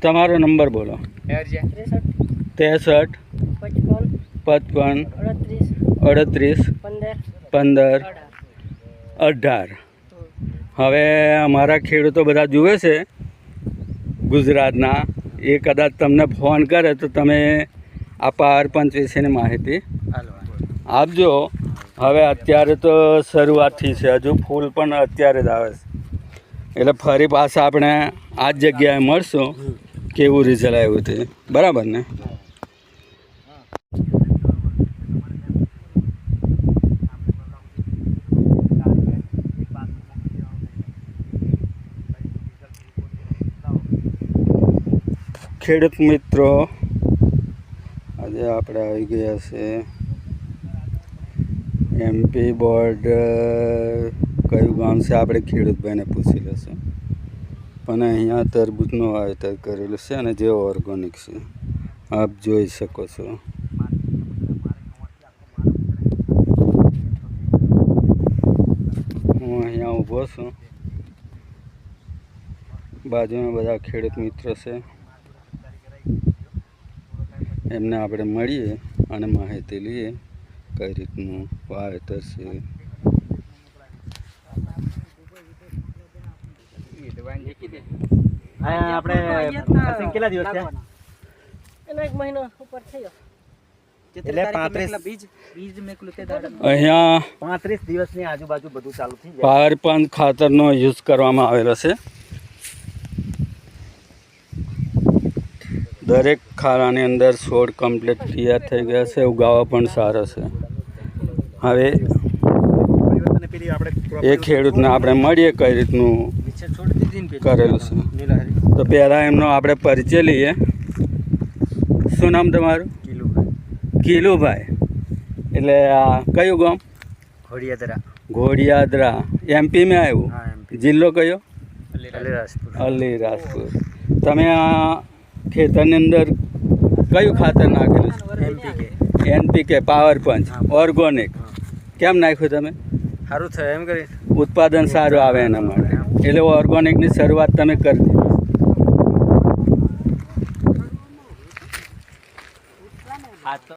તમારો નંબર બોલો. 63 55 38 15 18. હવે અમારા ખેડૂતો બધા જુએ છે ગુજરાતના, એ કદાચ તમને ફોન કરે તો તમે આ પાવર પંચ વિશેની માહિતી આપજો. હવે અત્યારે તો શરૂઆતથી છે, હજુ ફૂલ પણ અત્યારે જ આવે છે, એટલે ફરી પાછા આપણે આ જ જગ્યાએ મળશું કેવું રિઝલ્ટ આવ્યું તે. બરાબર ને? ખેડૂત મિત્રો, આજે આપણે આવી ગયા છે MP બોર્ડ. કયું ગામ છે આપણે ખેડૂતભાઈને પૂછી લેશું. પણ અહીંયા તરબૂચનું વાવેતર કરેલું છે અને જે ઓર્ગોનિક છે આપ જોઈ શકો છો. હું અહીંયા ઊભો છું, બાજુમાં બધા ખેડૂત મિત્રો છે, એમને આપણે મળીએ અને માહિતી લઈએ કઈ રીતનું વાવેતર છે. કેટલા દિવસ થયા? એનો 1 મહિનો ઉપર થયો. એટલે 35 અહીંયા 35 દિવસની આજુબાજુ બધું ચાલુ થઈ જાય. પાવર પંચ ખાતરનો યુઝ કરવામાં આવેલો છે. દરેક ખારાની અંદર છોડ કમ્પ્લીટ તૈયાર થઈ ગયા છે, ઉગાવા પણ સારો છે. હવે એ ખેડૂતને આપણે મળીએ કઈ રીતનું કરેલું છે. તો પહેલાં એમનો આપણે પરિચય લઈએ. શું નામ તમારું? કિલુભાઈ. એટલે આ કયું ગામ? ઘોડિયાદરા. MP में આવ્યું. જિલ્લો કયો? અલીરાજપુર. તમે આ ખેતરની અંદર કયું ખાતર નાખેલું છે? NPK પાવર પંચ ઓર્ગોનિક. કેમ નાખ્યું તમે? સારું થયું એમ કરી ઉત્પાદન સારું આવે એના માટે, એટલે ઓર્ગોનિકની શરૂઆત તમે કરી.